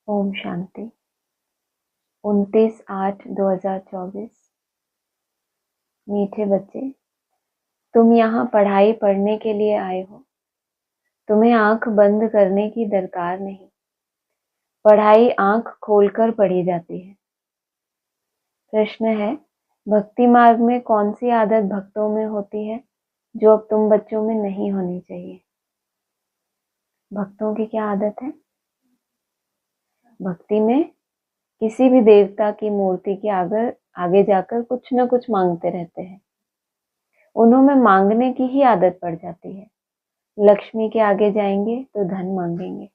ओम शांति। 29/8/2024। मीठे बच्चे, तुम यहाँ पढ़ाई पढ़ने के लिए आए हो। तुम्हें आंख बंद करने की दरकार नहीं। पढ़ाई आंख खोलकर पढ़ी जाती है। प्रश्न है, भक्ति मार्ग में कौन सी आदत भक्तों में होती है जो अब तुम बच्चों में नहीं होनी चाहिए? भक्तों की क्या आदत है? भक्ति में किसी भी देवता की मूर्ति के आगे जाकर कुछ न कुछ मांगते रहते हैं। उन्होंने मांगने की ही आदत पड़ जाती है। लक्ष्मी के आगे जाएंगे तो धन मांगेंगे,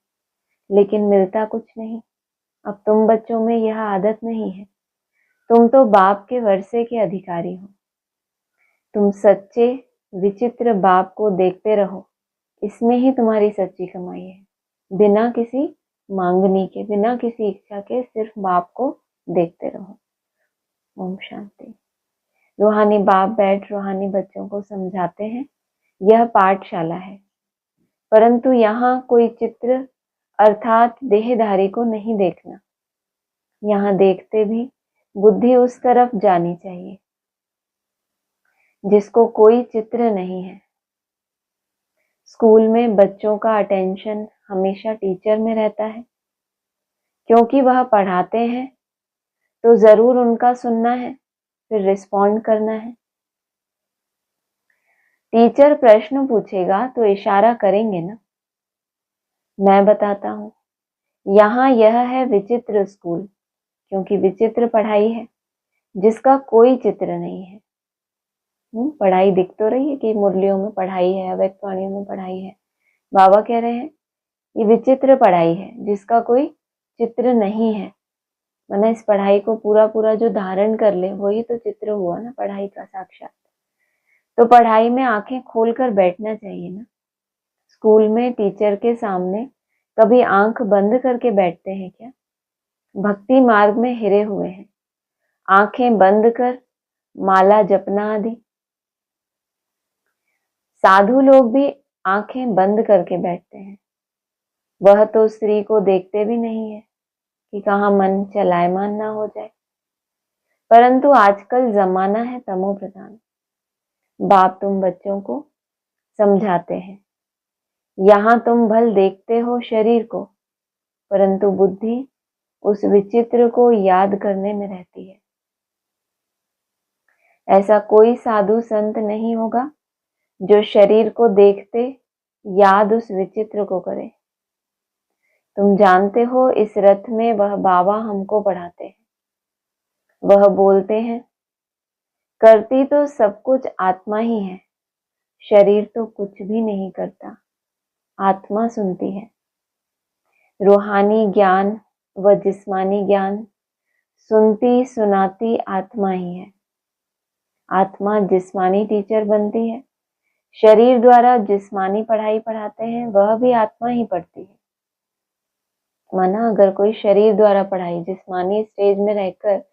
लेकिन मिलता कुछ नहीं। अब तुम बच्चों में यह आदत नहीं है। तुम तो बाप के वर्षे के अधिकारी हो। तुम सच्चे विचित्र बाप को देखते रहो, इसमें ही तुम्हारी सच्ची कमाई है। बिना किसी मांगनी के, बिना किसी इच्छा के, सिर्फ बाप को देखते रहो। ओम शांति। रूहानी बाप बैठ रूहानी बच्चों को समझाते हैं। यह पाठशाला है, परंतु यहाँ कोई चित्र अर्थात देहधारी को नहीं देखना। यहाँ देखते भी बुद्धि उस तरफ जानी चाहिए जिसको कोई चित्र नहीं है। स्कूल में बच्चों का अटेंशन हमेशा टीचर में रहता है, क्योंकि वह पढ़ाते हैं तो जरूर उनका सुनना है, फिर रिस्पॉन्ड करना है। टीचर प्रश्न पूछेगा तो इशारा करेंगे ना। मैं बताता हूँ, यहाँ यह है विचित्र स्कूल, क्योंकि विचित्र पढ़ाई है जिसका कोई चित्र नहीं है। पढ़ाई दिख तो रही है कि मुरलियों में पढ़ाई है, अव्यक्त वाणियों में पढ़ाई है। बाबा कह रहे हैं ये विचित्र पढ़ाई है जिसका कोई चित्र नहीं है। वरना इस पढ़ाई को पूरा पूरा जो धारण कर ले वही तो चित्र हुआ ना, पढ़ाई का साक्षात। तो पढ़ाई में आंखें खोलकर बैठना चाहिए ना। स्कूल में टीचर के सामने कभी आंख बंद करके बैठते हैं क्या? भक्ति मार्ग में हिरे हुए हैं, आंखें बंद कर माला जपना आदि। साधु लोग भी आंखें बंद करके बैठते हैं। वह तो स्त्री को देखते भी नहीं है कि कहाँ मन चलायमान ना हो जाए। परंतु आजकल जमाना है तमो प्रधान। बाप तुम बच्चों को समझाते हैं, यहाँ तुम भल देखते हो शरीर को, परंतु बुद्धि उस विचित्र को याद करने में रहती है। ऐसा कोई साधु संत नहीं होगा जो शरीर को देखते याद उस विचित्र को करे। तुम जानते हो इस रथ में वह बाबा हमको पढ़ाते हैं। वह बोलते हैं, करती तो सब कुछ आत्मा ही है, शरीर तो कुछ भी नहीं करता, आत्मा सुनती है। रूहानी ज्ञान व जिस्मानी ज्ञान सुनती सुनाती आत्मा ही है। आत्मा जिस्मानी टीचर बनती है। शरीर द्वारा जिस्मानी पढ़ाई पढ़ाते हैं, वह भी आत्मा ही पढ़ती है। माना अगर कोई शरीर द्वारा पढ़ाई जिस्मानी स्टेज में रहकर,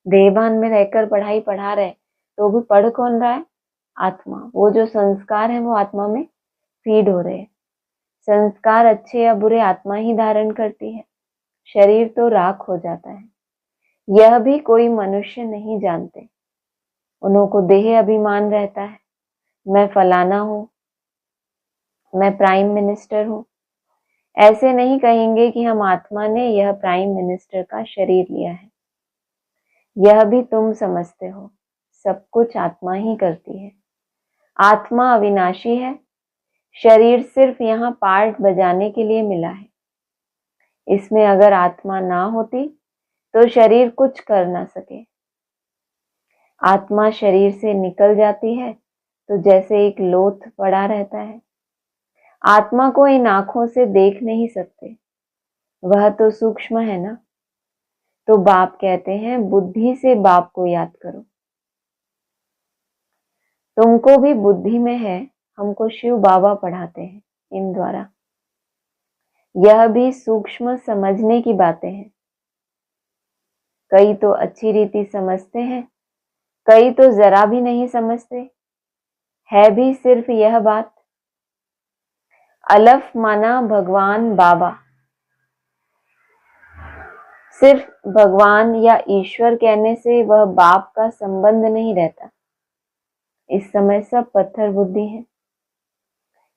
देहभान में रहकर पढ़ाई पढ़ा रहे, तो भी पढ़ कौन रहा है? आत्मा। वो जो संस्कार है वो आत्मा में फीड हो रहे हैं। संस्कार अच्छे या बुरे आत्मा ही धारण करती है, शरीर तो राख हो जाता है। यह भी कोई मनुष्य नहीं जानते। उन्हों को देह अभिमान रहता है, मैं फलाना हूं, मैं प्राइम मिनिस्टर हूं। ऐसे नहीं कहेंगे कि हम आत्मा ने यह प्राइम मिनिस्टर का शरीर लिया है। यह भी तुम समझते हो, सब कुछ आत्मा ही करती है। आत्मा अविनाशी है, शरीर सिर्फ यहाँ पार्ट बजाने के लिए मिला है। इसमें अगर आत्मा ना होती तो शरीर कुछ कर ना सके। आत्मा शरीर से निकल जाती है तो जैसे एक लोथ पड़ा रहता है। आत्मा को इन आंखों से देख नहीं सकते, वह तो सूक्ष्म है ना। तो बाप कहते हैं बुद्धि से बाप को याद करो। तुमको भी बुद्धि में है, हमको शिव बाबा पढ़ाते हैं इन द्वारा। यह भी सूक्ष्म समझने की बातें हैं। कई तो अच्छी रीति समझते हैं, कई तो जरा भी नहीं समझते। है भी सिर्फ यह बात। अलफ माना भगवान बाबा, सिर्फ भगवान या ईश्वर कहने से वह बाप का संबंध नहीं रहता। इस समय सब पत्थर बुद्धि है,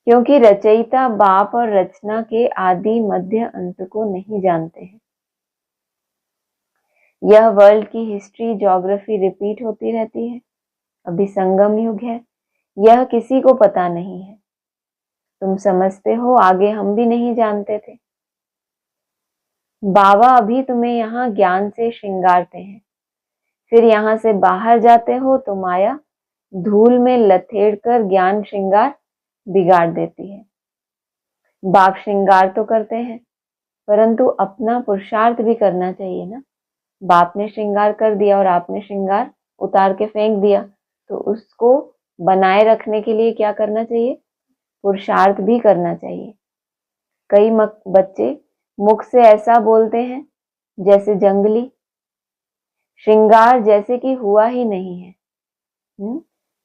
क्योंकि रचयिता बाप और रचना के आदि मध्य अंत को नहीं जानते हैं। यह वर्ल्ड की हिस्ट्री ज्योग्राफी रिपीट होती रहती है। अभी संगम युग है, यह किसी को पता नहीं है। तुम समझते हो, आगे हम भी नहीं जानते थे। बाबा अभी तुम्हें यहाँ ज्ञान से श्रृंगारते हैं, फिर यहाँ से बाहर जाते हो तो माया धूल में लथेड़ कर ज्ञान श्रृंगार बिगाड़ देती है। बाप श्रृंगार तो करते हैं, परंतु अपना पुरुषार्थ भी करना चाहिए ना। बाप ने श्रृंगार कर दिया और आपने श्रृंगार उतार के फेंक दिया, तो उसको बनाए रखने के लिए क्या करना चाहिए? पुरुषार्थ भी करना चाहिए। कई बच्चे मुख से ऐसा बोलते हैं जैसे जंगली, श्रृंगार जैसे कि हुआ ही नहीं है।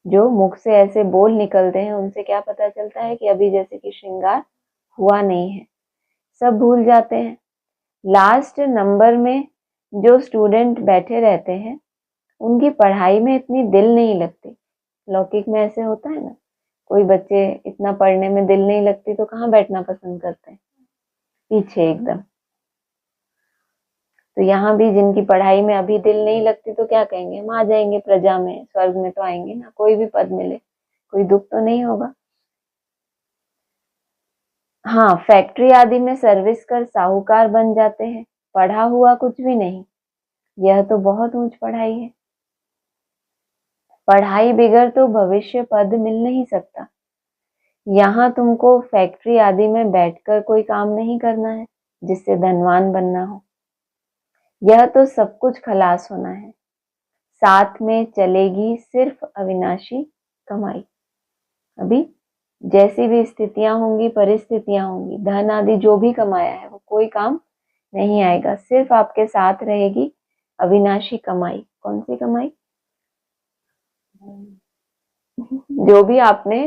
जो मुख से ऐसे बोल निकलते हैं उनसे क्या पता चलता है कि अभी जैसे कि श्रृंगार हुआ नहीं है। सब भूल जाते हैं। लास्ट नंबर में जो स्टूडेंट बैठे रहते हैं उनकी पढ़ाई में इतनी दिल नहीं लगती। लौकिक में ऐसे होता है ना, कोई बच्चे इतना पढ़ने में दिल नहीं लगती तो कहाँ बैठना पसंद करते हैं? पीछे एकदम। तो यहाँ भी जिनकी पढ़ाई में अभी दिल नहीं लगती तो क्या कहेंगे? हम आ जाएंगे प्रजा में, स्वर्ग में तो आएंगे ना, कोई भी पद मिले, कोई दुख तो नहीं होगा। हाँ, फैक्ट्री आदि में सर्विस कर साहूकार बन जाते हैं, पढ़ा हुआ कुछ भी नहीं। यह तो बहुत ऊंच पढ़ाई है। पढ़ाई बिगड़ तो भविष्य पद मिल नहीं सकता। यहाँ तुमको फैक्ट्री आदि में बैठकर कोई काम नहीं करना है जिससे धनवान बनना हो। यह तो सब कुछ खलास होना है। साथ में चलेगी सिर्फ अविनाशी कमाई। अभी जैसी भी स्थितियां होंगी, परिस्थितियां होंगी, धन आदि जो भी कमाया है वो कोई काम नहीं आएगा। सिर्फ आपके साथ रहेगी अविनाशी कमाई। कौन सी कमाई? जो भी आपने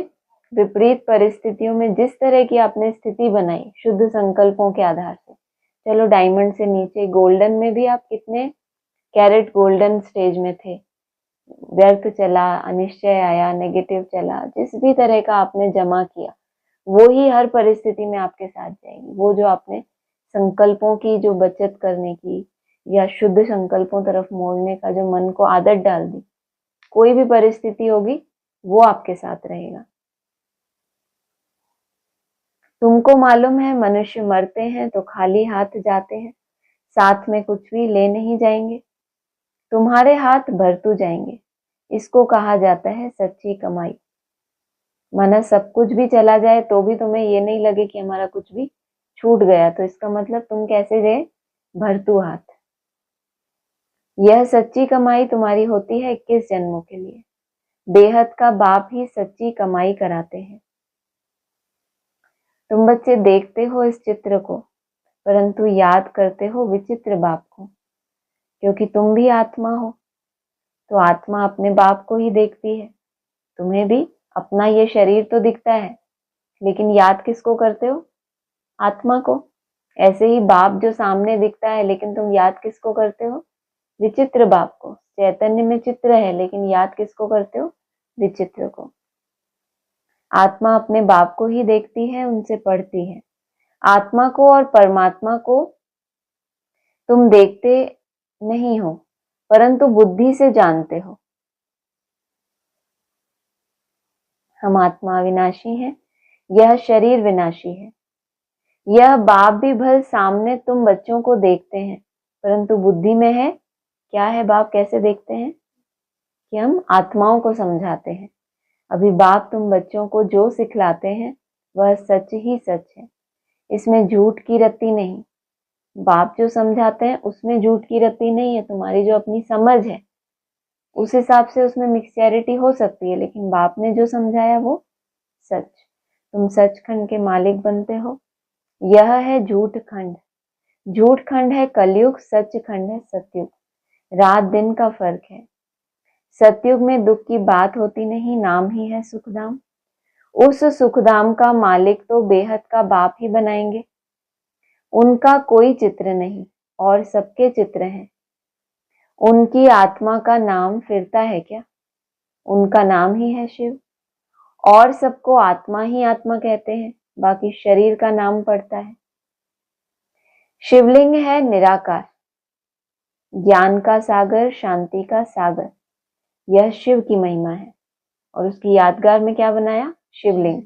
विपरीत परिस्थितियों में जिस तरह की आपने स्थिति बनाई शुद्ध संकल्पों के आधार से, चलो डायमंड से नीचे गोल्डन में भी आप कितने कैरेट गोल्डन स्टेज में थे, व्यर्थ चला, अनिश्चय आया, नेगेटिव चला, जिस भी तरह का आपने जमा किया वो ही हर परिस्थिति में आपके साथ जाएगी। वो जो आपने संकल्पों की जो बचत करने की या शुद्ध संकल्पों तरफ मोड़ने का जो मन को आदत डाल दी, कोई भी परिस्थिति होगी वो आपके साथ रहेगा। तुमको मालूम है मनुष्य मरते हैं तो खाली हाथ जाते हैं, साथ में कुछ भी ले नहीं जाएंगे। तुम्हारे हाथ भरतू जाएंगे। इसको कहा जाता है सच्ची कमाई। माना सब कुछ भी चला जाए तो भी तुम्हें ये नहीं लगे कि हमारा कुछ भी छूट गया, तो इसका मतलब तुम कैसे गए? भरतू हाथ। यह सच्ची कमाई तुम्हारी होती है 21 जन्मों के लिए। बेहद का बाप ही सच्ची कमाई कराते हैं। तुम बच्चे देखते हो इस चित्र को, परंतु याद करते हो विचित्र बाप को, क्योंकि तुम भी आत्मा हो। तो आत्मा अपने बाप को ही देखती है। तुम्हें भी अपना ये शरीर तो दिखता है, लेकिन याद किसको करते हो? आत्मा को। ऐसे ही बाप जो सामने दिखता है, लेकिन तुम याद किसको करते हो? विचित्र बाप को। चैतन्य में चित्र है, लेकिन याद किसको करते हो? विचित्र को। आत्मा अपने बाप को ही देखती है, उनसे पढ़ती है। आत्मा को और परमात्मा को तुम देखते नहीं हो, परंतु बुद्धि से जानते हो। हम आत्मा विनाशी हैं, यह शरीर विनाशी है। यह बाप भी भल सामने तुम बच्चों को देखते हैं, परंतु बुद्धि में है क्या है? बाप कैसे देखते हैं? कि हम आत्माओं को समझाते हैं। अभी बाप तुम बच्चों को जो सिखलाते हैं वह सच ही सच है, इसमें झूठ की रत्ती नहीं। बाप जो समझाते हैं उसमें झूठ की रत्ती नहीं है। तुम्हारी जो अपनी समझ है उस हिसाब से उसमें मिक्सचैरिटी हो सकती है, लेकिन बाप ने जो समझाया वो सच। तुम सचखंड के मालिक बनते हो। यह है झूठ खंड। झूठ खंड है कलयुग, सच खंड है सतयुग। रात दिन का फर्क है। सतयुग में दुख की बात होती नहीं, नाम ही है सुखधाम। उस सुखधाम का मालिक तो बेहद का बाप ही बनाएंगे। उनका कोई चित्र नहीं, और सबके चित्र हैं। उनकी आत्मा का नाम फिरता है क्या? उनका नाम ही है शिव। और सबको आत्मा ही आत्मा कहते हैं, बाकी शरीर का नाम पड़ता है। शिवलिंग है निराकार, ज्ञान का सागर, शांति का सागर। यह शिव की महिमा है। और उसकी यादगार में क्या बनाया? शिवलिंग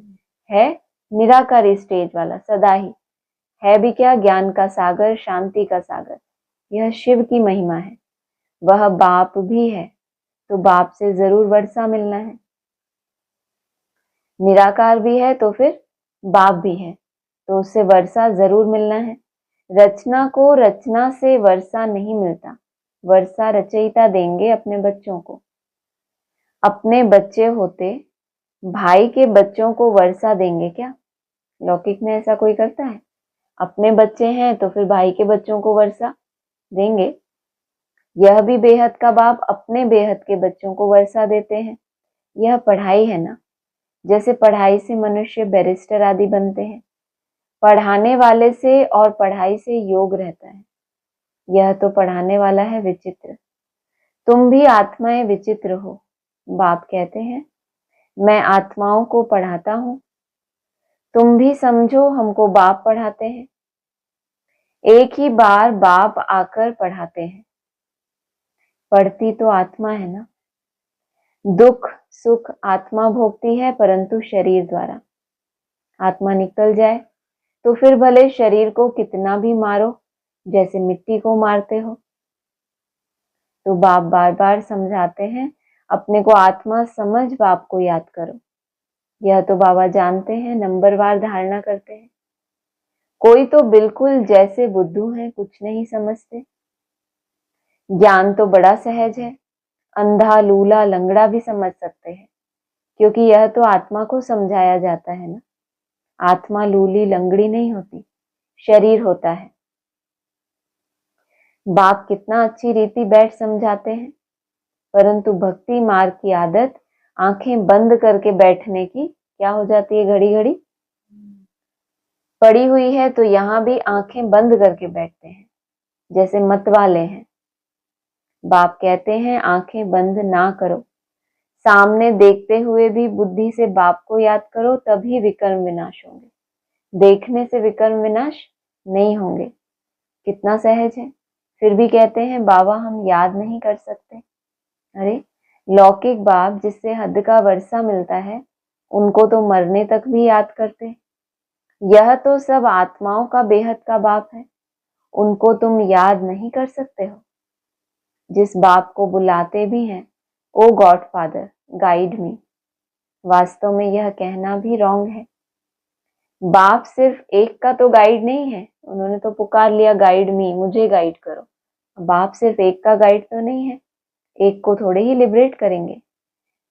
है निराकारी स्टेज वाला, सदा ही है भी क्या? ज्ञान का सागर, शांति का सागर। यह शिव की महिमा है। वह बाप भी है, तो बाप से जरूर वर्षा मिलना है। निराकार भी है तो फिर बाप भी है, तो उससे वर्षा जरूर मिलना है। रचना को रचना से वर्षा नहीं मिलता, वर्षा रचयिता देंगे अपने बच्चों को। अपने बच्चे होते भाई के बच्चों को वर्षा देंगे क्या? लौकिक में ऐसा कोई करता है? अपने बच्चे हैं तो फिर भाई के बच्चों को वर्षा देंगे। यह भी बेहद का बाप अपने बेहद के बच्चों को वर्षा देते हैं। यह पढ़ाई है ना, जैसे पढ़ाई से मनुष्य बैरिस्टर आदि बनते हैं। पढ़ाने वाले से और पढ़ाई से योग रहता है। यह तो पढ़ाने वाला है विचित्र। तुम भी आत्माएं विचित्र हो। बाप कहते हैं मैं आत्माओं को पढ़ाता हूं, तुम भी समझो हमको बाप पढ़ाते हैं। एक ही बार बाप आकर पढ़ाते हैं। पढ़ती तो आत्मा है ना। दुख सुख आत्मा भोगती है, परंतु शरीर द्वारा। आत्मा निकल जाए तो फिर भले शरीर को कितना भी मारो, जैसे मिट्टी को मारते हो। तो बाप बार बार समझाते हैं अपने को आत्मा समझ बाप को याद करो। यह तो बाबा जानते हैं, नंबरवार धारणा करते हैं। कोई तो बिल्कुल जैसे बुद्धू हैं, कुछ नहीं समझते। ज्ञान तो बड़ा सहज है, अंधा लूला लंगड़ा भी समझ सकते हैं, क्योंकि यह तो आत्मा को समझाया जाता है ना। आत्मा लूली लंगड़ी नहीं होती, शरीर होता है। बाप कितना अच्छी रीति बैठ समझाते हैं, परंतु भक्ति मार्ग की आदत आंखें बंद करके बैठने की क्या हो जाती है? घड़ी घड़ी पड़ी हुई है, तो यहां भी आंखें बंद करके बैठते हैं, जैसे मत वाले हैं। बाप कहते हैं आंखें बंद ना करो, सामने देखते हुए भी बुद्धि से बाप को याद करो, तभी विकर्म विनाश होंगे। देखने से विकर्म विनाश नहीं होंगे। कितना सहज है। फिर भी कहते हैं बाबा हम याद नहीं कर सकते। अरे लौकिक बाप जिससे हद का वर्षा मिलता है, उनको तो मरने तक भी याद करते। यह तो सब आत्माओं का बेहद का बाप है, उनको तुम याद नहीं कर सकते हो। जिस बाप को बुलाते भी हैं, ओ गॉड फादर गाइड मी, वास्तव में यह कहना भी रॉन्ग है। बाप सिर्फ एक का तो गाइड नहीं है। उन्होंने तो पुकार लिया गाइड मी, मुझे गाइड करो। बाप सिर्फ एक का गाइड तो नहीं है, एक को थोड़े ही लिबरेट करेंगे।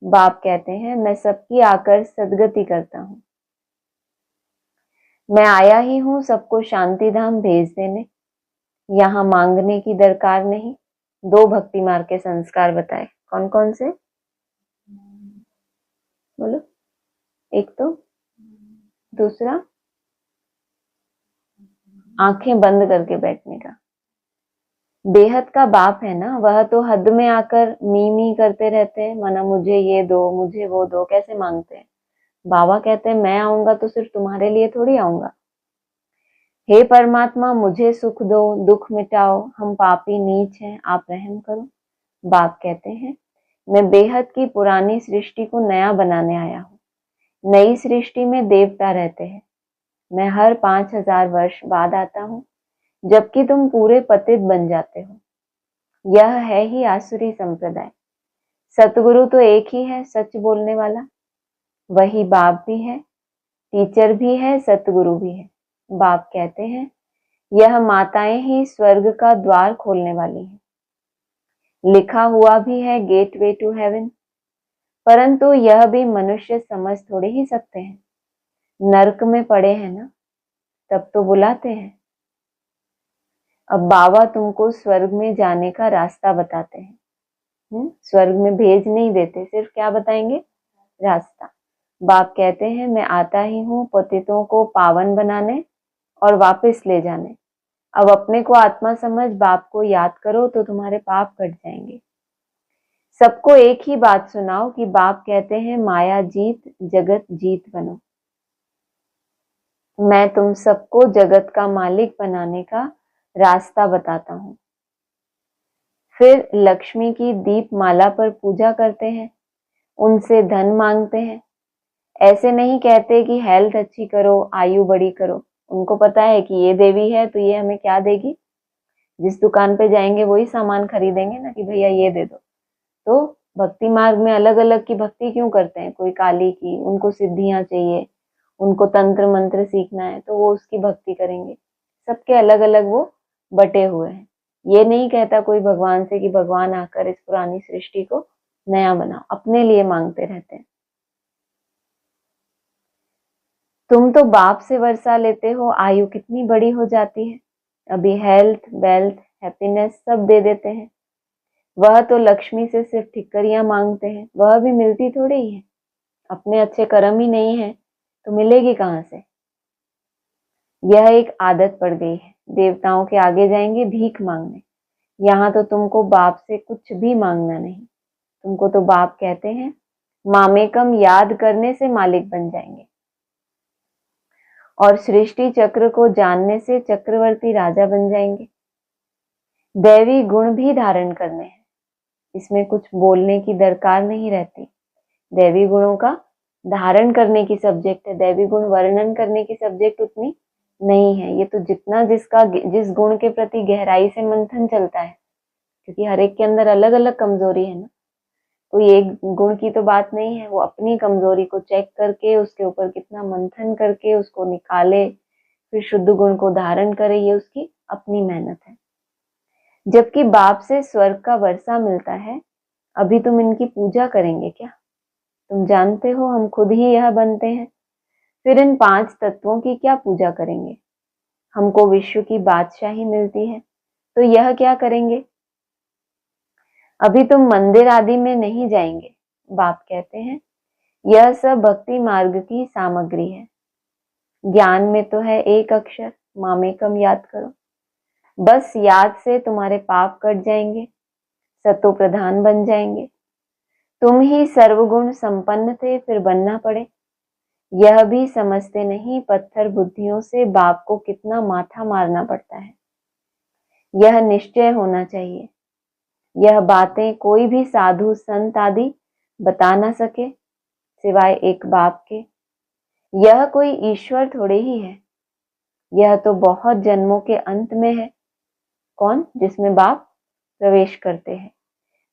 बाप कहते हैं मैं सबकी आकर सदगति करता हूं। मैं आया ही हूं सबको शांति धाम भेज देने, यहां मांगने की दरकार नहीं। दो भक्ति मार्ग के संस्कार बताए, कौन कौन से? बोलो। एक तो, दूसरा आंखें बंद करके बैठने का। बेहद का बाप है ना, वह तो हद में आकर मी करते रहते हैं, माना मुझे ये दो, मुझे वो दो, कैसे मांगते हैं। बाबा कहते हैं मैं आऊंगा तो सिर्फ तुम्हारे लिए थोड़ी आऊंगा। हे परमात्मा मुझे सुख दो, दुख मिटाओ, हम पापी नीच हैं, आप रहम करो। बाप कहते हैं मैं बेहद की पुरानी सृष्टि को नया बनाने आया हूँ। नई सृष्टि में देवता रहते हैं, मैं हर 5000 वर्ष बाद आता हूँ, जबकि तुम पूरे पतित बन जाते हो। यह है ही आसुरी संप्रदाय। सतगुरु तो एक ही है, सच बोलने वाला। वही बाप भी है, टीचर भी है, सतगुरु भी है। बाप कहते हैं यह माताएं ही स्वर्ग का द्वार खोलने वाली हैं। लिखा हुआ भी है गेट वे टू हेवन, परंतु यह भी मनुष्य समझ थोड़े ही सकते हैं। नरक में पड़े हैं ना, तब तो बुलाते हैं। अब बाबा तुमको स्वर्ग में जाने का रास्ता बताते हैं। स्वर्ग में भेज नहीं देते, सिर्फ क्या बताएंगे? रास्ता। बाप कहते हैं मैं आता ही हूँ पतितों को पावन बनाने और वापस ले जाने। अब अपने को आत्मा समझ बाप को याद करो तो तुम्हारे पाप कट जाएंगे। सबको एक ही बात सुनाओ कि बाप कहते हैं माया जीत जगत जीत बनो। मैं तुम सबको जगत का मालिक बनाने का रास्ता बताता हूँ। फिर लक्ष्मी की दीप माला पर पूजा करते हैं, उनसे धन मांगते हैं। ऐसे नहीं कहते कि हेल्थ अच्छी करो, आयु बड़ी करो। उनको पता है कि ये देवी है तो ये हमें क्या देगी, जिस दुकान पे जाएंगे वही सामान खरीदेंगे ना कि भैया ये दे दो। तो भक्ति मार्ग में अलग अलग की भक्ति क्यों करते हैं? कोई काली की, उनको सिद्धियां चाहिए, उनको तंत्र मंत्र सीखना है तो वो उसकी भक्ति करेंगे। सबके अलग अलग वो बटे हुए हैं। ये नहीं कहता कोई भगवान से कि भगवान आकर इस पुरानी सृष्टि को नया बनाओ, अपने लिए मांगते रहते हैं। तुम तो बाप से वर्षा लेते हो, आयु कितनी बड़ी हो जाती है, अभी हेल्थ वेल्थ हैप्पीनेस सब दे देते हैं। वह तो लक्ष्मी से सिर्फ ठिक्करियां मांगते हैं, वह भी मिलती थोड़ी ही है। अपने अच्छे कर्म ही नहीं है तो मिलेगी कहां से? यह एक आदत पड़ गई है। देवताओं के आगे जाएंगे भीख मांगने, यहाँ तो तुमको बाप से कुछ भी मांगना नहीं। तुमको तो बाप कहते हैं मामेकम याद करने से मालिक बन जाएंगे, और सृष्टि चक्र को जानने से चक्रवर्ती राजा बन जाएंगे। दैवी गुण भी धारण करने हैं, इसमें कुछ बोलने की दरकार नहीं रहती। दैवी गुणों का धारण करने की सब्जेक्ट है, दैवी गुण वर्णन करने की सब्जेक्ट उतनी नहीं है। ये तो जितना जिस गुण के प्रति गहराई से मंथन चलता है, क्योंकि हर एक के अंदर अलग अलग कमजोरी है ना, कोई एक गुण की तो बात नहीं है। वो अपनी कमजोरी को चेक करके उसके ऊपर कितना मंथन करके उसको निकाले, फिर शुद्ध गुण को धारण करे, ये उसकी अपनी मेहनत है। जबकि बाप से स्वर्ग का वर्षा मिलता है, अभी तुम इनकी पूजा करेंगे क्या? तुम जानते हो हम खुद ही यह बनते हैं, फिर इन 5 तत्वों की क्या पूजा करेंगे? हमको विश्व की बादशाही मिलती है तो यह क्या करेंगे? अभी तुम मंदिर आदि में नहीं जाएंगे। बाप कहते हैं यह सब भक्ति मार्ग की सामग्री है। ज्ञान में तो है एक अक्षर मामेकम, याद करो। बस याद से तुम्हारे पाप कट जाएंगे, सतो प्रधान बन जाएंगे। तुम ही सर्वगुण संपन्न थे, फिर बनना पड़े। यह भी समझते नहीं पत्थर बुद्धियों से बाप को कितना माथा मारना पड़ता है। यह निश्चय होना चाहिए। यह बातें कोई भी साधु संत आदि बता ना सके सिवाय एक बाप के। यह कोई ईश्वर थोड़े ही है, यह तो बहुत जन्मों के अंत में है। कौन? जिसमें बाप प्रवेश करते हैं।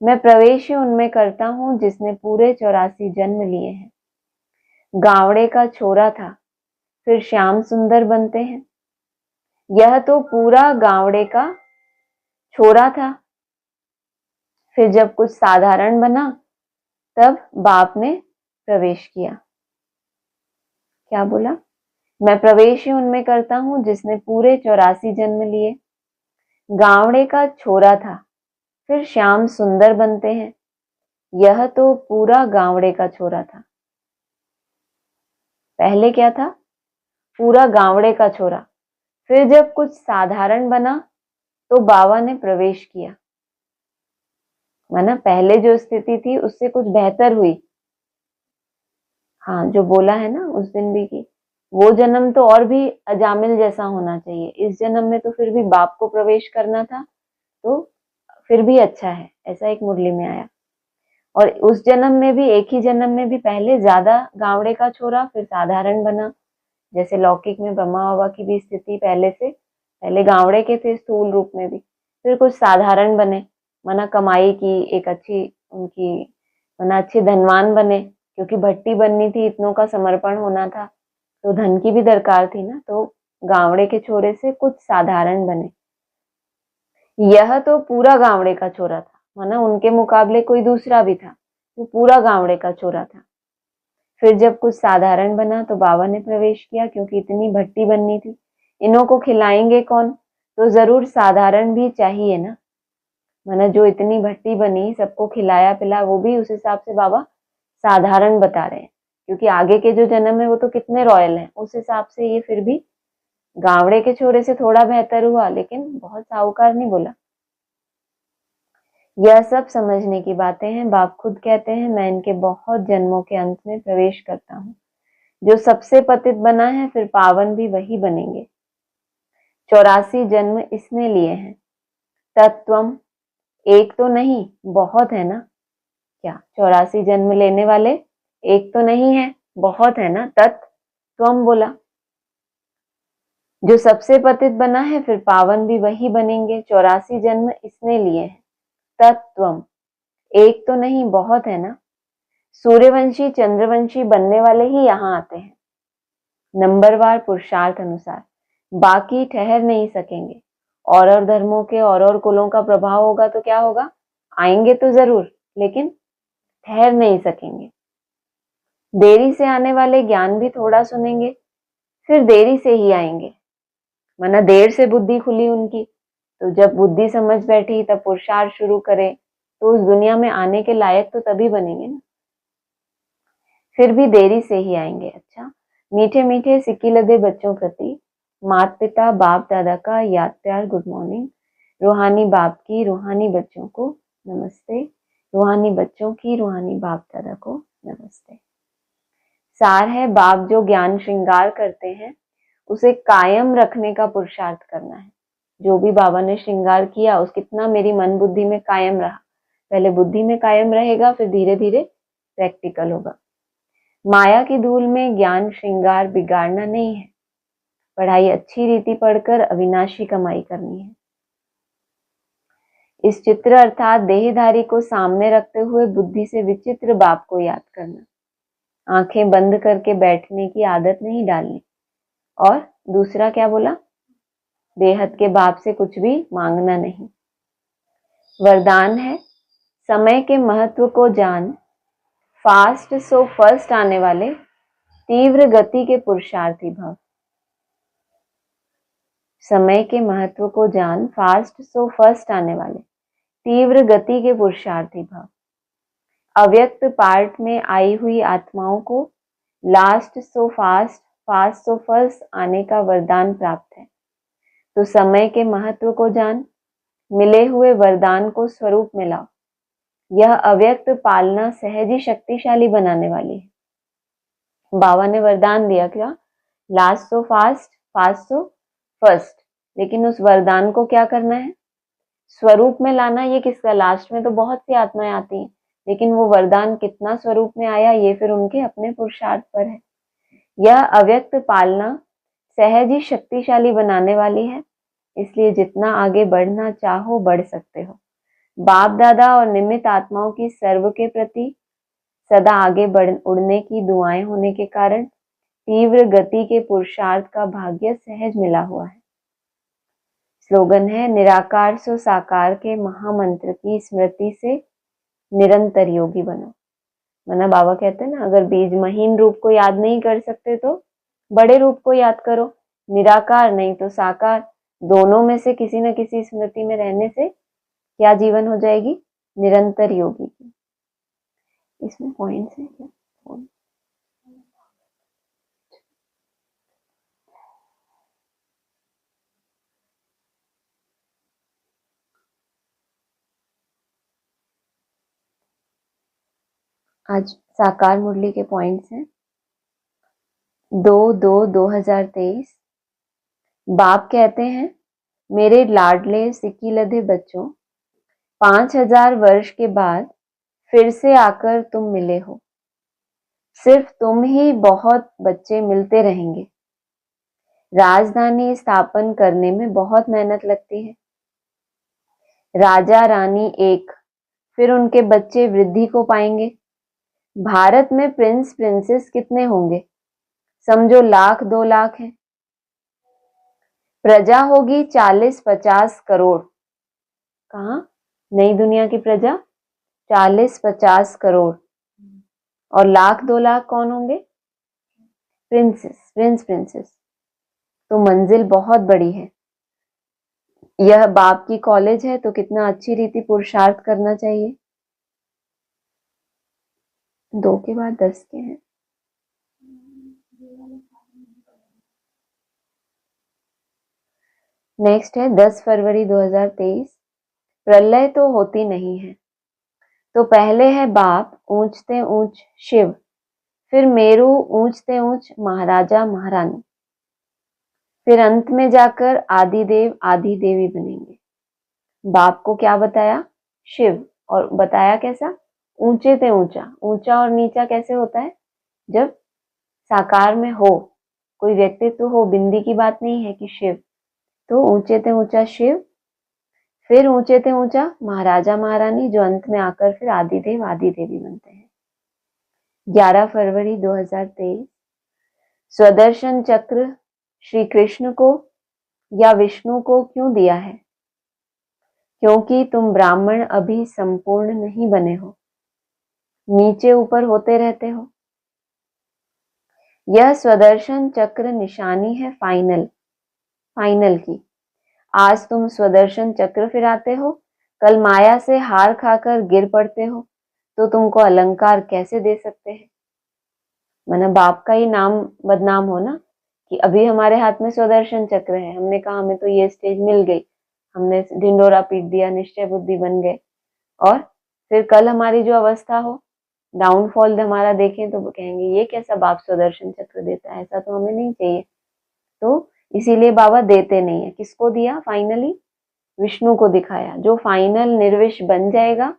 मैं प्रवेश ही उनमें करता हूं जिसने पूरे 84 जन्म लिए हैं। गावड़े का छोरा था, फिर श्याम सुंदर बनते हैं। यह तो पूरा गावड़े का छोरा था, फिर जब कुछ साधारण बना तब बाप ने प्रवेश किया। क्या बोला? मैं प्रवेश ही उनमें करता हूं जिसने पूरे 84 जन्म लिए। गावड़े का छोरा था, फिर श्याम सुंदर बनते हैं। यह तो पूरा गावड़े का छोरा था। पहले क्या था? पूरा गावड़े का छोरा, फिर जब कुछ साधारण बना तो बाबा ने प्रवेश किया। माना पहले जो स्थिति थी उससे कुछ बेहतर हुई। हाँ, जो बोला है ना उस दिन भी की वो जन्म तो और भी अजामिल जैसा होना चाहिए, इस जन्म में तो फिर भी बाप को प्रवेश करना था तो फिर भी अच्छा है, ऐसा एक मुरली में आया। और उस जन्म में भी, एक ही जन्म में भी पहले ज्यादा गावड़े का छोरा फिर साधारण बना। जैसे लौकिक में ब्रह्मा बाबा की भी स्थिति पहले गावड़े के थे स्थूल रूप में भी, फिर कुछ साधारण बने, मना कमाई की एक अच्छी उनकी, मना अच्छे धनवान बने, क्योंकि भट्टी बननी थी, इतनों का समर्पण होना था तो धन की भी दरकार थी ना, तो गावड़े के छोरे से कुछ साधारण बने। यह तो पूरा गावड़े का छोरा था, माना उनके मुकाबले कोई दूसरा भी था, वो पूरा गावड़े का छोरा था। फिर जब कुछ साधारण बना तो बाबा ने प्रवेश किया, क्योंकि इतनी भट्टी बननी थी, इन्हों को खिलाएंगे कौन, तो जरूर साधारण भी चाहिए ना। माना जो इतनी भट्टी बनी सबको खिलाया पिला, वो भी उस हिसाब से बाबा साधारण बता रहे हैं, क्योंकि आगे के जो जन्म है वो तो कितने रॉयल हैं, उस हिसाब से ये फिर भी गावड़े के छोरे से थोड़ा बेहतर हुआ, लेकिन बहुत साहूकार नहीं बोला। यह सब समझने की बातें हैं। बाप खुद कहते हैं, मैं इनके बहुत जन्मों के अंत में प्रवेश करता हूँ। जो सबसे पतित बना है, फिर पावन भी वही बनेंगे। 84 जन्म इसने लिए हैं। तत्वम, एक तो नहीं, बहुत है ना। क्या 84 जन्म लेने वाले एक तो नहीं है, बहुत है ना। तत्वम बोला, जो सबसे पतित बना है, फिर पावन भी वही बनेंगे। 84 जन्म इसने लिए हैं। तत्वम, एक तो नहीं, बहुत है ना। सूर्यवंशी चंद्रवंशी बनने वाले ही यहाँ आते हैं, नंबरवार पुरुषार्थ अनुसार। बाकी ठहर नहीं सकेंगे। और धर्मों के और कुलों का प्रभाव होगा तो क्या होगा, आएंगे तो जरूर, लेकिन ठहर नहीं सकेंगे। देरी से आने वाले ज्ञान भी थोड़ा सुनेंगे, फिर देरी से ही आएंगे। माना देर से बुद्धि खुली उनकी, तो जब बुद्धि समझ बैठी तब पुरुषार्थ शुरू करे, तो उस दुनिया में आने के लायक तो तभी बनेंगे ना। फिर भी देरी से ही आएंगे। अच्छा, मीठे मीठे सिक्की लदे बच्चों प्रति माता पिता बाप दादा का याद प्यार गुड मॉर्निंग। रूहानी बाप की रूहानी बच्चों को नमस्ते। रूहानी बच्चों की रूहानी बाप दादा को नमस्ते। सार है, बाप जो ज्ञान श्रृंगार करते हैं उसे कायम रखने का पुरुषार्थ करना है। जो भी बाबा ने श्रृंगार किया उस कितना मेरी मन बुद्धि में कायम रहा। पहले बुद्धि में कायम रहेगा, फिर धीरे धीरे प्रैक्टिकल होगा। माया की धूल में ज्ञान श्रृंगार बिगाड़ना नहीं है। पढ़ाई अच्छी रीति पढ़कर अविनाशी कमाई करनी है। इस चित्र अर्थात देहधारी को सामने रखते हुए बुद्धि से विचित्र बाप को याद करना। आंखें बंद करके बैठने की आदत नहीं डालनी। और दूसरा क्या बोला, बेहद के बाप से कुछ भी मांगना नहीं। वरदान है, समय के महत्व को जान, फास्ट सो फर्स्ट आने वाले तीव्र गति के पुरुषार्थी भव। समय के महत्व को जान, फास्ट सो फर्स्ट आने वाले तीव्र गति के पुरुषार्थी भव। अव्यक्त पार्ट में आई हुई आत्माओं को last so fast, fast so first आने का वरदान प्राप्त है। तो समय के महत्व को जान, मिले हुए वरदान को स्वरूप में लाओ। यह अव्यक्त पालना सहज ही शक्तिशाली बनाने वाली है। बाबा ने वरदान दिया क्या, last so fast, fast so first, लेकिन उस वरदान को क्या करना है, स्वरूप में लाना। ये किसका, लास्ट में तो बहुत सी आत्माएं आती हैं, लेकिन वो वरदान कितना स्वरूप में आया ये फिर उनके अपने पुरुषार्थ पर है। यह अव्यक्त पालना सहज ही शक्तिशाली बनाने वाली है, इसलिए जितना आगे बढ़ना चाहो बढ़ सकते हो। बाप दादा और निमित्त आत्माओं की सर्व के प्रति सदा आगे उड़ने की दुआएं होने के कारण तीव्र गति के पुरुषार्थ का भाग्य सहज मिला हुआ है। स्लोगन है, निराकार सो साकार के महामंत्र की स्मृति से निरंतर योगी बनो। माना बाबा कहते हैं ना, अगर बीज महीन रूप को याद नहीं कर सकते तो बड़े रूप को याद करो। निराकार नहीं तो साकार, दोनों में से किसी न किसी स्मृति में रहने से क्या जीवन हो जाएगी, निरंतर योगी की। इसमें पॉइंट्स है क्या? आज साकार मुरली के पॉइंट्स हैं। 2/2/2023। बाप कहते हैं, मेरे लाडले सिक्की लदे बच्चों, 5000 वर्ष के बाद फिर से आकर तुम मिले हो। सिर्फ तुम ही बहुत बच्चे मिलते रहेंगे। राजधानी स्थापन करने में बहुत मेहनत लगती है। राजा रानी एक, फिर उनके बच्चे वृद्धि को पाएंगे। भारत में प्रिंस प्रिंसेस कितने होंगे, समझो 1,00,000-2,00,000 है। प्रजा होगी 40-50 करोड़। कहाँ, नई दुनिया की प्रजा 40-50 करोड़। और 1,00,000-2,00,000 कौन होंगे, प्रिंसेस, प्रिंस प्रिंसेस। तो मंजिल बहुत बड़ी है। यह बाप की कॉलेज है, तो कितना अच्छी रीति पुरुषार्थ करना चाहिए। 2 के बाद 10 के हैं। नेक्स्ट है 10 फरवरी 2023। प्रलय तो होती नहीं है, तो पहले है बाप ऊंचते ऊंच शिव, फिर मेरू ऊंचते ऊंच महाराजा महारानी, फिर अंत में जाकर आदिदेव आदि देवी बनेंगे। बाप को क्या बताया? शिव। और बताया कैसा? ऊंचे से ऊंचा। ऊंचा और नीचा कैसे होता है? जब साकार में हो, कोई व्यक्तित्व हो, बिंदी की बात नहीं है कि शिव। तो ऊंचे से ऊंचा शिव, फिर ऊंचे से ऊंचा महाराजा महारानी, जो अंत में आकर फिर आदिदेव आदि देवी बनते हैं। 11 फरवरी 2023। स्वदर्शन चक्र श्री कृष्ण को या विष्णु को क्यों दिया है? क्योंकि तुम ब्राह्मण अभी संपूर्ण नहीं बने हो, नीचे ऊपर होते रहते हो। यह स्वदर्शन चक्र निशानी है फाइनल की। आज तुम स्वदर्शन चक्र फिराते हो, कल माया से हार खाकर गिर पड़ते हो, तो तुमको अलंकार कैसे दे सकते हैं? मतलब बाप का ही नाम बदनाम हो ना, कि अभी हमारे हाथ में स्वदर्शन चक्र है, हमने कहा हमें तो ये स्टेज मिल गई, हमने ढिंडोरा पीट दिया, निश्चय बुद्धि बन गए, और फिर कल हमारी जो अवस्था हो, डाउनफॉल हमारा देखें तो कहेंगे ये कैसा बाप स्वदर्शन चक्र देता है, ऐसा तो हमें नहीं चाहिए। तो इसीलिए बाबा देते नहीं है। किसको दिया? फाइनली विष्णु को दिखाया। जो फाइनल निर्विष बन जाएगा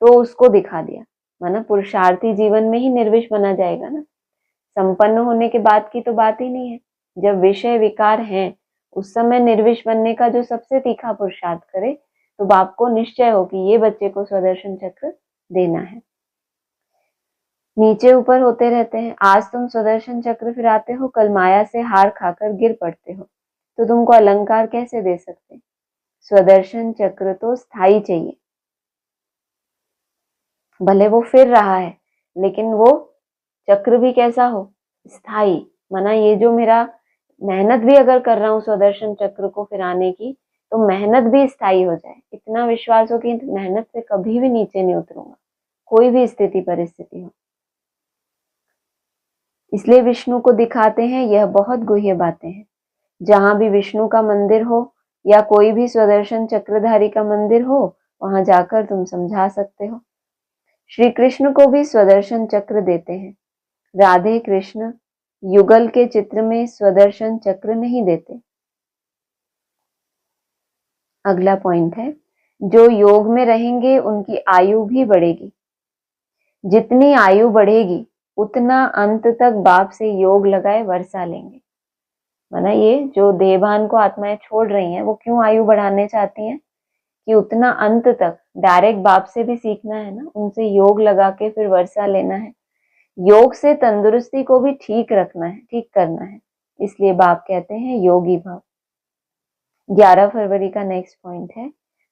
तो उसको दिखा दिया। माना पुरुषार्थी जीवन में ही निर्विष बना जाएगा ना, संपन्न होने के बाद की तो बात ही नहीं है। जब विषय विकार हैं उस समय निर्विष बनने का जो सबसे तीखा पुरुषार्थ करे, तो बाप को निश्चय हो कि ये बच्चे को स्वदर्शन चक्र देना है। नीचे ऊपर होते रहते हैं। आज तुम स्वदर्शन चक्र फिराते हो, कल माया से हार खाकर गिर पड़ते हो, तो तुमको अलंकार कैसे दे सकते? स्वदर्शन चक्र तो स्थायी चाहिए। भले वो फिर रहा है, लेकिन वो चक्र भी कैसा हो? स्थायी। माना ये जो मेरा मेहनत भी अगर कर रहा हूँ स्वदर्शन चक्र को फिराने की, तो मेहनत भी स्थायी हो जाए। इतना विश्वास हो कि मेहनत से कभी भी नीचे नहीं उतरूंगा, कोई भी स्थिति परिस्थिति हो। इसलिए विष्णु को दिखाते हैं। यह बहुत गुह्य बातें हैं। जहां भी विष्णु का मंदिर हो या कोई भी स्वदर्शन चक्रधारी का मंदिर हो, वहां जाकर तुम समझा सकते हो। श्री कृष्ण को भी स्वदर्शन चक्र देते हैं। राधे कृष्ण युगल के चित्र में स्वदर्शन चक्र नहीं देते। अगला पॉइंट है, जो योग में रहेंगे उनकी आयु भी बढ़ेगी। जितनी आयु बढ़ेगी उतना अंत तक बाप से योग लगाए वर्षा लेंगे। माना ये जो देहभान को आत्माएं छोड़ रही हैं, वो क्यों आयु बढ़ाने चाहती हैं? कि उतना अंत तक डायरेक्ट बाप से भी सीखना है ना, उनसे योग लगा के फिर वर्षा लेना है। योग से तंदुरुस्ती को भी ठीक रखना है, ठीक करना है। इसलिए बाप कहते हैं योगी भव। 11 फरवरी का नेक्स्ट पॉइंट है,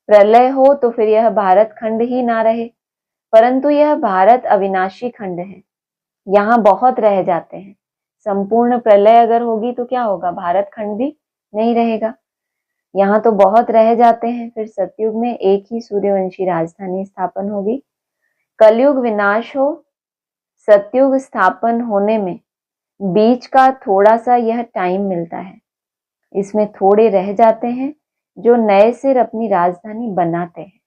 प्रलय हो तो फिर यह भारत खंड ही ना रहे, परंतु यह भारत अविनाशी खंड है, यहाँ बहुत रह जाते हैं। संपूर्ण प्रलय अगर होगी तो क्या होगा? भारत खंड भी नहीं रहेगा, यहाँ तो बहुत रह जाते हैं। फिर सतयुग में एक ही सूर्यवंशी राजधानी स्थापन होगी। कलयुग विनाश हो, सतयुग स्थापन होने में बीच का थोड़ा सा यह टाइम मिलता है। इसमें थोड़े रह जाते हैं जो नए सिर अपनी राजधानी बनाते हैं।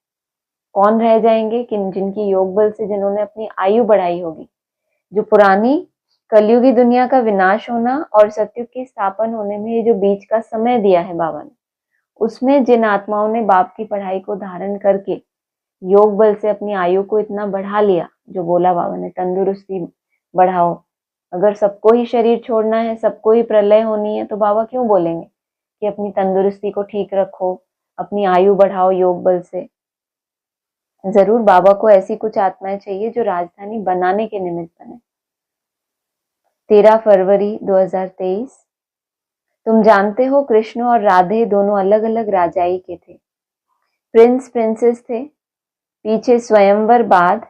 कौन रह जाएंगे? जिनकी योग बल से जिन्होंने अपनी आयु बढ़ाई होगी। जो पुरानी कलयुगी दुनिया का विनाश होना और सतयुग की स्थापन होने में ये जो बीच का समय दिया है बाबा ने, उसमें जिन आत्माओं ने बाप की पढ़ाई को धारण करके योग बल से अपनी आयु को इतना बढ़ा लिया, जो बोला बाबा ने तंदुरुस्ती बढ़ाओ। अगर सबको ही शरीर छोड़ना है, सबको ही प्रलय होनी है, तो बाबा क्यों बोलेंगे कि अपनी तंदुरुस्ती को ठीक रखो, अपनी आयु बढ़ाओ योग बल से? जरूर बाबा को ऐसी कुछ आत्माएं चाहिए जो राजधानी बनाने के निमित्त बने। 13 फरवरी 2023। तुम जानते हो कृष्ण और राधे दोनों अलग अलग राजाई के थे। प्रिंस प्रिंसेस थे। पीछे स्वयंवर बाद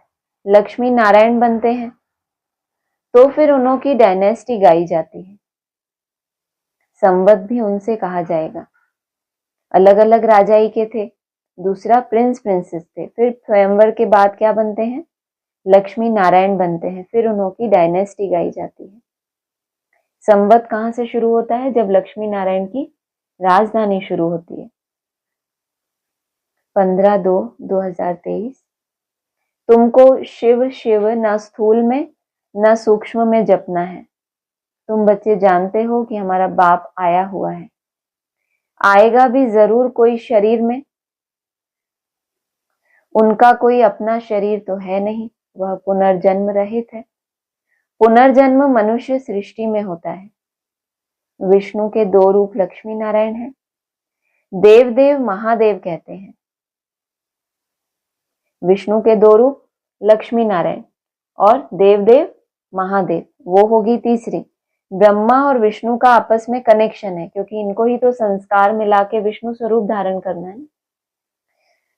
लक्ष्मी नारायण बनते हैं, तो फिर उन्हों की डायनेस्टी गाई जाती है। संवत भी उनसे कहा जाएगा। अलग अलग राजाई के थे। दूसरा प्रिंस प्रिंसेस थे। फिर स्वयंवर के बाद क्या बनते हैं? लक्ष्मी नारायण बनते हैं। फिर उन्हों की डायनेस्टी गाई जाती है। संवत कहाँ से शुरू होता है? जब लक्ष्मी नारायण की राजधानी शुरू होती है। 15/2/2023। तुमको शिव शिव न स्थूल में न सूक्ष्म में जपना है। तुम बच्चे जानते हो कि हमारा बाप आया हुआ है, आएगा भी जरूर कोई शरीर में। उनका कोई अपना शरीर तो है नहीं, वह पुनर्जन्म रहित है। पुनर्जन्म मनुष्य सृष्टि में होता है। विष्णु के 2 रूप लक्ष्मी नारायण हैं। देव देव महादेव कहते हैं। विष्णु के 2 रूप लक्ष्मी नारायण और देव देव महादेव, वो होगी तीसरी। ब्रह्मा और विष्णु का आपस में कनेक्शन है, क्योंकि इनको ही तो संस्कार मिला के विष्णु स्वरूप धारण करना है।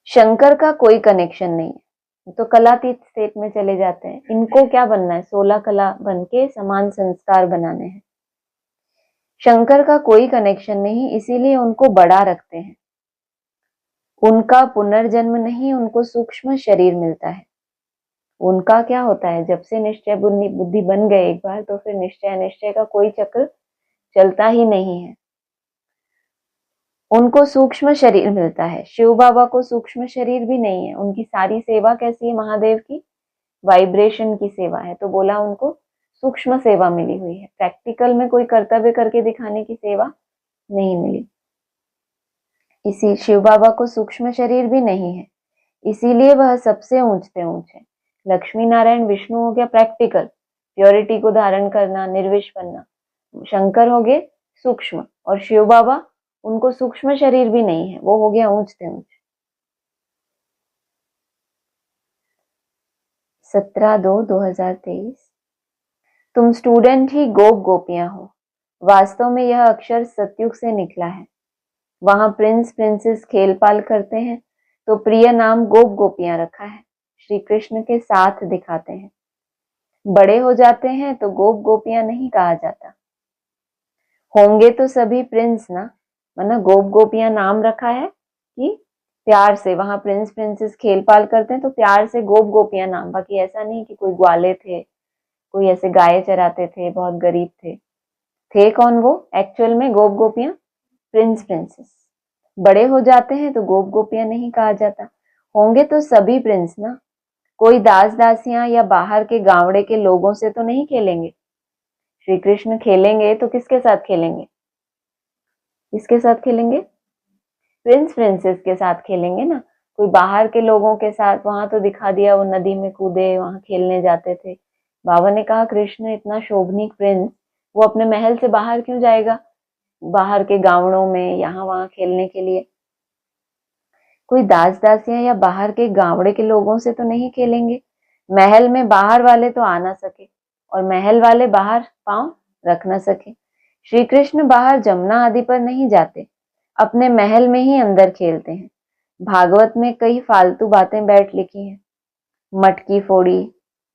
शंकर का कोई कनेक्शन नहीं है, तो कलातीत स्टेट में चले जाते हैं। इनको क्या बनना है? 16 कला बन के समान संस्कार बनाने हैं। शंकर का कोई कनेक्शन नहीं, इसीलिए उनको बड़ा रखते हैं। उनका पुनर्जन्म नहीं, उनको सूक्ष्म शरीर मिलता है। उनका क्या होता है, जब से निश्चय बुद्धि बन गए एक बार, तो फिर निश्चय अनिश्चय का कोई चक्र चलता ही नहीं है। उनको सूक्ष्म शरीर मिलता है। शिव बाबा को सूक्ष्म शरीर भी नहीं है। उनकी सारी सेवा कैसी है? महादेव की वाइब्रेशन की सेवा है, तो बोला उनको सूक्ष्म सेवा मिली हुई है। प्रैक्टिकल में कोई कर्तव्य करके दिखाने की सेवा नहीं मिली। इसी शिव बाबा को सूक्ष्म शरीर भी नहीं है, इसीलिए वह सबसे ऊंचते ऊंच है। लक्ष्मी नारायण विष्णु हो गया प्रैक्टिकल, प्योरिटी को धारण करना, निर्विष बनना। शंकर हो गए सूक्ष्म, और शिव बाबा, उनको सूक्ष्म शरीर भी नहीं है, वो हो गया ऊंचते ऊंच। 17/2/2023। तुम स्टूडेंट ही गोप गोपियां हो। वास्तव में यह अक्षर सतयुग से निकला है। वहां प्रिंस प्रिंसेस खेल पाल करते हैं, तो प्रिय नाम गोप गोपियां रखा है। श्री कृष्ण के साथ दिखाते हैं। बड़े हो जाते हैं तो गोप गोपियां नहीं कहा जाता। होंगे तो सभी प्रिंस ना, मतलब गोप गोपियां नाम रखा है कि प्यार से, वहां प्रिंस प्रिंसेस खेल पाल करते हैं तो प्यार से गोप गोपियां नाम। बाकी ऐसा नहीं कि कोई ग्वाले थे, कोई ऐसे गाय चराते थे, बहुत गरीब थे कौन वो? एक्चुअल में गोप गोपियां प्रिंस प्रिंसेस। बड़े हो जाते हैं तो गोप गोपियां नहीं कहा जाता। होंगे तो सभी प्रिंस ना, कोई दास दासियां या बाहर के गावड़े के लोगों से तो नहीं खेलेंगे। श्री कृष्ण खेलेंगे तो किसके साथ खेलेंगे? किसके साथ खेलेंगे? प्रिंस प्रिंसेस के साथ खेलेंगे ना। कोई बाहर के लोगों के साथ, वहां तो दिखा दिया वो नदी में कूदे, वहां खेलने जाते थे। बाबा ने कहा कृष्ण इतना शोभनीक प्रिंस, वो अपने महल से बाहर क्यों जाएगा बाहर के गावड़ों में, यहाँ वहां खेलने के लिए? कोई दास दासियां या बाहर के गावड़े के लोगों से तो नहीं खेलेंगे। महल में बाहर वाले तो आ ना सके, और महल वाले बाहर पांव रख ना सके। श्री कृष्ण बाहर जमुना आदि पर नहीं जाते, अपने महल में ही अंदर खेलते हैं। भागवत में कई फालतू बातें बैठ लिखी हैं, मटकी फोड़ी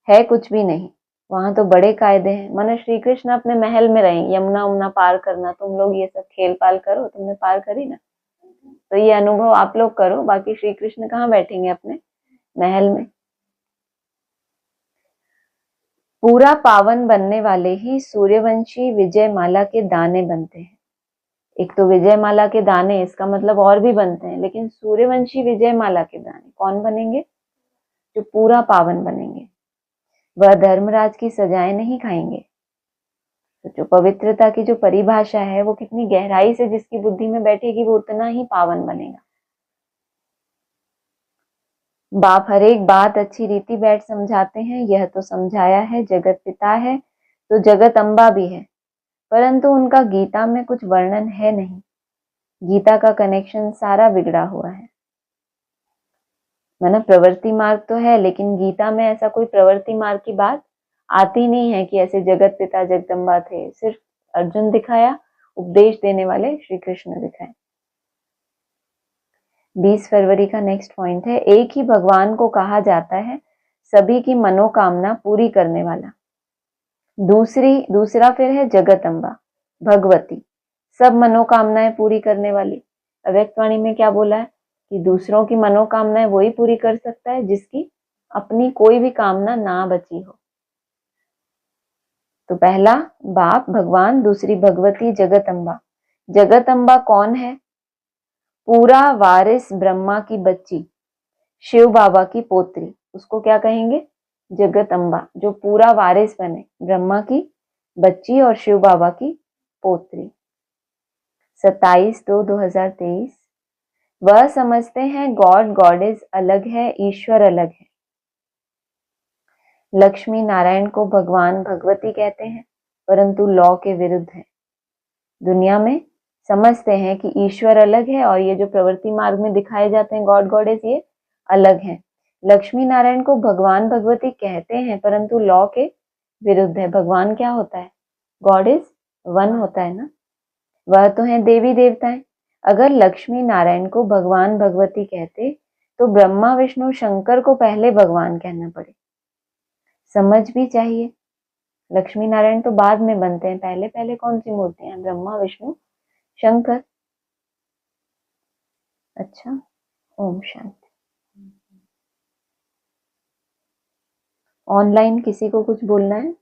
है कुछ भी नहीं। वहां तो बड़े कायदे हैं। मानो श्री कृष्ण अपने महल में रहे। यमुना उमना पार करना, तुम लोग ये सब खेल पाल करो, तुमने पार करी ना, तो ये अनुभव आप लोग करो। बाकी श्री कृष्ण कहाँ बैठेंगे? अपने महल में। पूरा पावन बनने वाले ही सूर्यवंशी विजय माला के दाने बनते हैं। एक तो विजय माला के दाने, इसका मतलब और भी बनते हैं, लेकिन सूर्यवंशी विजय माला के दाने कौन बनेंगे? जो पूरा पावन बनेंगे। वह धर्मराज की सजाएं नहीं खाएंगे। तो जो पवित्रता की जो परिभाषा है, वो कितनी गहराई से जिसकी बुद्धि में बैठेगी, वो उतना ही पावन बनेगा। बाप हर एक बात अच्छी रीति बैठ समझाते हैं। यह तो समझाया है, जगत पिता है तो जगत अम्बा भी है, परंतु उनका गीता में कुछ वर्णन है नहीं। गीता का कनेक्शन सारा बिगड़ा हुआ है। मतलब प्रवृत्ति मार्ग तो है, लेकिन गीता में ऐसा कोई प्रवृत्ति मार्ग की बात आती नहीं है कि ऐसे जगत पिता जगदम्बा थे। सिर्फ अर्जुन दिखाया, उपदेश देने वाले श्री कृष्ण दिखाए। 20 फरवरी का नेक्स्ट पॉइंट है, एक ही भगवान को कहा जाता है सभी की मनोकामना पूरी करने वाला। दूसरा फिर है जगत अम्बा भगवती, सब मनोकामनाएं पूरी करने वाली। अव्यक्तवाणी में क्या बोला है कि दूसरों की मनोकामनाएं वही पूरी कर सकता है जिसकी अपनी कोई भी कामना ना बची हो। तो पहला बाप भगवान, दूसरी भगवती जगत अम्बा, जगदम्बा कौन है? पूरा वारिस ब्रह्मा की बच्ची, शिव बाबा की पोत्री, उसको क्या कहेंगे? जगदम्बा, जो पूरा वारिस बने, ब्रह्मा की बच्ची और शिव बाबा की पोत्री। 27/2/2023। वह समझते हैं गॉड गॉडेस अलग है, ईश्वर अलग है। लक्ष्मी नारायण को भगवान भगवती कहते हैं, परंतु लॉ के विरुद्ध है। दुनिया में समझते हैं कि ईश्वर अलग है और ये जो प्रवृत्ति मार्ग में दिखाए जाते हैं गॉड गॉडेस, ये अलग हैं। लक्ष्मी नारायण को भगवान भगवती कहते हैं, परंतु लॉ के विरुद्ध है। भगवान क्या होता है? गॉड इज वन होता है ना, वह तो है देवी देवताएं। अगर लक्ष्मी नारायण को भगवान भगवती कहते तो ब्रह्मा विष्णु शंकर को पहले भगवान कहना पड़े। समझ भी चाहिए, लक्ष्मी नारायण तो बाद में बनते हैं, पहले पहले कौन सी मूर्तियां हैं? ब्रह्मा विष्णु शंकर। अच्छा, ओम शांति। ऑनलाइन किसी को कुछ बोलना है?